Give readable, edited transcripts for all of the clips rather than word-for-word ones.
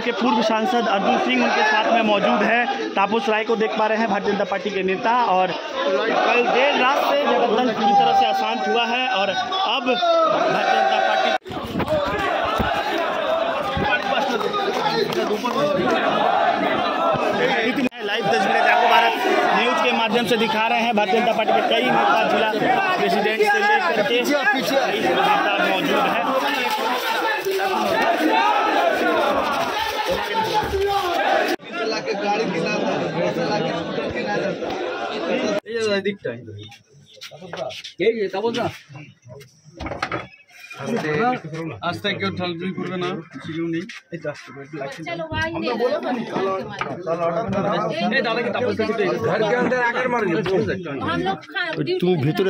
के पूर्व सांसद अर्जुन सिंह उनके साथ में मौजूद है। तापस राय को देख पा रहे हैं, भारतीय जनता पार्टी के नेता। और कल देर रात से जगद्दल पूरी तरह से अशांत हुआ है और अब भारतीय जनता पार्टी लाइव तस्वीरें जागो भारत न्यूज के माध्यम से दिखा रहे हैं। भारतीय जनता पार्टी के कई नेता, जिला प्रेसिडेंट से लेकर के कई नेता मौजूद हैं। आज तक क्यों ढलजुई करबे ना কিছু নেই এই রাস্তা पे चलो भाई हम तो बोला था ए दादा की तपस्या से घर के अंदर आकर मार दिया हम लोग तू भीतर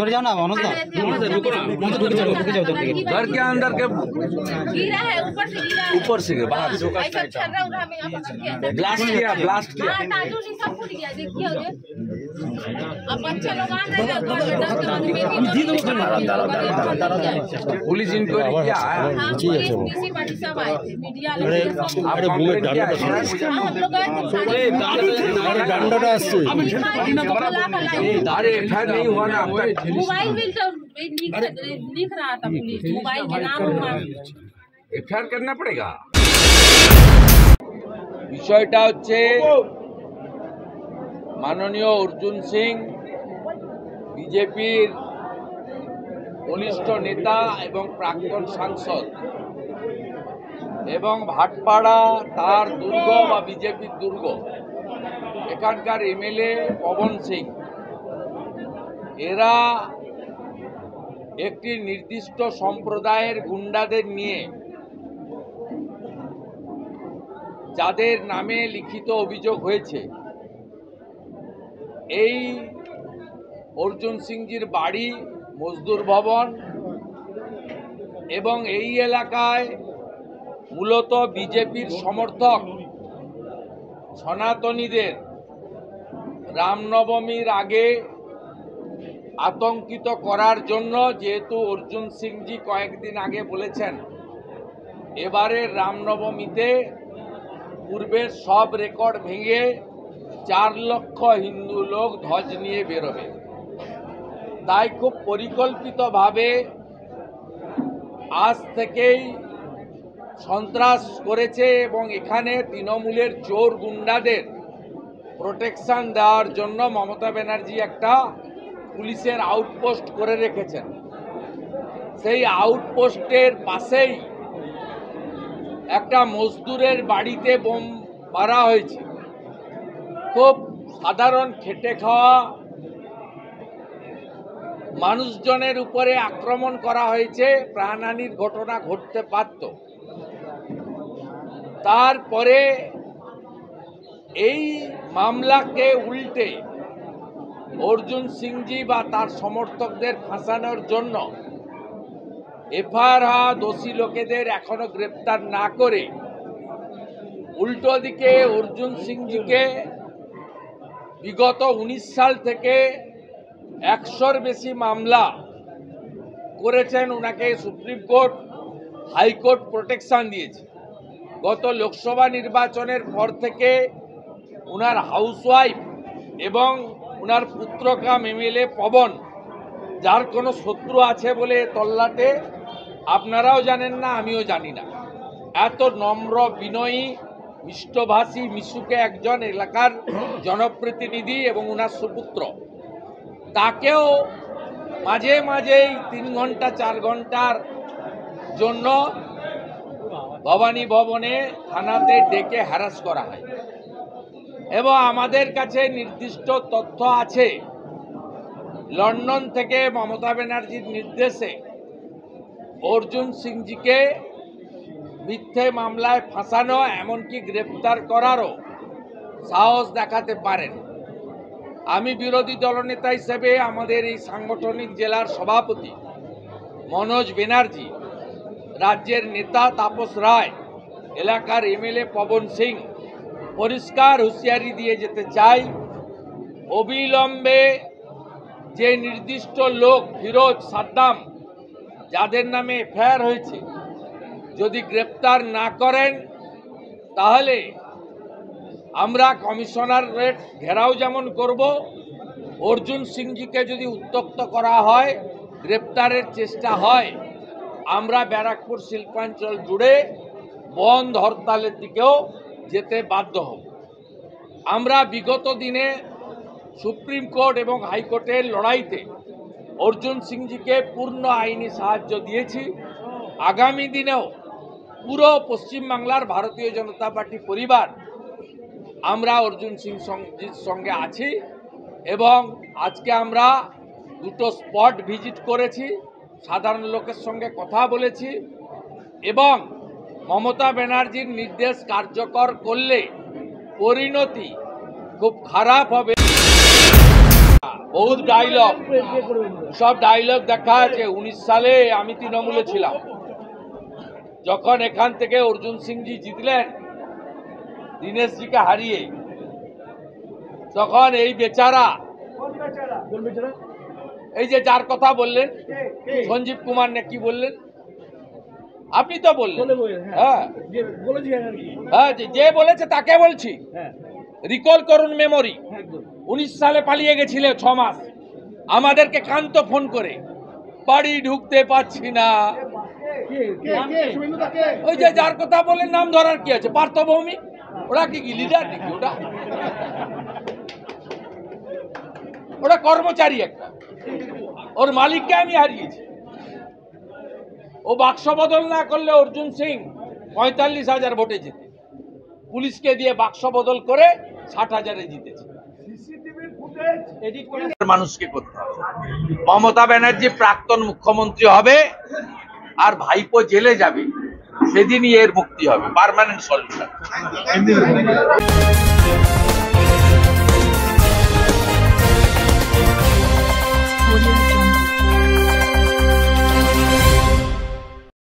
जाओ ना मानो ना रुको जाओ घर के अंदर के गिरा है ऊपर से गिरा बाहर से ऐसा चल रहा उधर में ब्लास्ट किया ताजू जी सब फूट गया देखिए अब बच्चे लोग आ रहे हैं 10 आदमी पुलिस इंक्वायरी किया है। पुलिस पार्टी सब आए थे, मीडिया अरे एफआईआर नहीं हुआ ना। मोबाइल बिल तो लिख रहा था पुलिस, मोबाइल के नाम एफआईआर करना पड़ेगा। বিষয়টা হচ্ছে মাননীয় অর্জুন সিং বিজেপির বলিষ্ঠ নেতা এবং প্রাক্তন সাংসদ এবং ভাটপাড়া তার দুর্গ বা বিজেপির দুর্গ, এখানকার এমএলএ পবন সিং, এরা একটি নির্দিষ্ট সম্প্রদায়ের গুন্ডাদের নিয়ে যাদের নামে লিখিত অভিযোগ হয়েছে, এই অর্জুন সিংজির বাড়ি মজদুর ভবন এবং এই এলাকায় মূলত বিজেপির সমর্থক সনাতনীদের রামনবমীর আগে আতঙ্কিত করার জন্য, যেহেতু অর্জুন সিংজি কয়েকদিন আগে বলেছেন এবারের রামনবমীতে পূর্বের সব রেকর্ড ভেঙে 4 লক্ষ হিন্দু লোক ধ্বজ নিয়ে বেরোবে, তাই খুব পরিকল্পিতভাবে আজ থেকেই সন্ত্রাস করেছে এবং এখানে তৃণমূলের চোর গুন্ডাদের প্রোটেকশন দেওয়ার জন্য মমতা ব্যানার্জি একটা পুলিশের আউটপোস্ট করে রেখেছেন। সেই আউটপোস্টের পাশেই একটা মজদুরের বাড়িতে বোম মারা হয়েছে। খুব সাধারণ খেটে খাওয়া মানুষজনের উপরে আক্রমণ করা হয়েছে, প্রাণহানির ঘটনা ঘটতে পারত। তারপরে এই মামলাকে উল্টে অর্জুন সিংজি বা তার সমর্থকদের ফাঁসানোর জন্য এফআইআর হওয়া দোষী লোকেদের এখনো গ্রেপ্তার না করে উল্টো দিকে অর্জুন সিংজিকে বিগত 19 সাল থেকে 100-র বেশি মামলা করেছেন, ওনাকে সুপ্রিম কোর্ট হাইকোর্ট প্রোটেকশন দিয়েছে। গত লোকসভা নির্বাচনের পর থেকে ওনার হাউসওয়াইফ এবং ওনার পুত্রকাম এমএলএ পবন, যার কোনো শত্রু আছে বলে তল্লাটে, আপনারাও জানেন না, আমিও জানি না। এত নম্র বিনয়ী মিষ্টভাষী মিশুকে একজন এলাকার জনপ্রতিনিধি এবং ওনার সুপুত্র, তাকেও মাঝে মাঝেই 3 ঘন্টা 4 ঘন্টার জন্য ভবানী ভবনে থানাতে ডেকে হ্যারাস করা হয়। এবং আমাদের কাছে নির্দিষ্ট তথ্য আছে, লন্ডন থেকে মমতা ব্যানার্জির নির্দেশে অর্জুন সিংজিকে মিথ্যে মামলায় ফাঁসানো, এমনকি গ্রেপ্তার করারও সাহস দেখাতে পারেন। আমি বিরোধী দলনেতা হিসেবে আমাদের এই সাংগঠনিক জেলার সভাপতি মনোজ ব্যানার্জি, রাজ্যের নেতা তাপস রায়, এলাকার এমএলএ পবন সিং পরিষ্কার হুঁশিয়ারি দিয়ে যেতে চাই, অবিলম্বে যে নির্দিষ্ট লোক ফিরোজ সাদ্দাম, যাদের নামে এফআইআর হয়েছে, যদি গ্রেপ্তার না করেন তাহলে আমরা কমিশনারেট ঘেরাও যেমন করব, অর্জুন সিংজিকে যদি উত্ত্যক্ত করা হয়, গ্রেপ্তারের চেষ্টা হয়, আমরা ব্যারাকপুর শিল্পাঞ্চল জুড়ে বন্ধ হরতালের দিকেও যেতে বাধ্য হব। আমরা বিগত দিনে সুপ্রিম কোর্ট এবং হাইকোর্টের লড়াইতে অর্জুন সিংজিকে পূর্ণ আইনি সাহায্য দিয়েছি। আগামী দিনেও পুরো পশ্চিমবাংলার ভারতীয় জনতা পার্টি পরিবার আমরা অর্জুন সিংজির সঙ্গে আছি এবং আজকে আমরা দুটো স্পট ভিজিট করেছি, সাধারণ লোকের সঙ্গে কথা বলেছি এবং মমতা ব্যানার্জির নির্দেশ কার্যকর করলে পরিণতি খুব খারাপ হবে। বহুত ডায়লগ, সব ডায়লগ দেখা আছে। 19 সালে আমি তৃণমূলে ছিলাম, যখন এখান থেকে অর্জুন সিংজি জিতলেন দীনেশজিকে হারিয়ে, তখন এই বেচারা, এই যে যার কথা বললেন সঞ্জীব কুমার না কি বললেন, আপনি তো বললেন, হ্যাঁ হ্যাঁ, যে বলেছে তাকে বলছি, রিকল করুন মেমোরি। 19 সালে পালিয়ে গেছিল 6 মাস, আমাদেরকে কান্ত ফোন করে, বাড়ি ঢুকতে পারছি না। ওই যে যার কথা বলেন, নাম ধরার কি আছে, পার্থ ভৌমিক, ওরা কি লিডার নাকি? ওরা কর্মচারী একটা, ওর মালিককে আমি হারিয়েছি। ও বাক্স বদল না করলে অর্জুন সিং 45,000 ভোটে জিতে, পুলিশকে দিয়ে বাক্স বদল করে 60,000-এ জিতেছে। মানুষকে করতে হবে। মমতা ব্যানার্জি প্রাক্তন মুখ্যমন্ত্রী হবে আর ভাইপো জেলে যাবে, সেদিনই এর মুক্তি হবে, পার্মানেন্ট সলিউশন।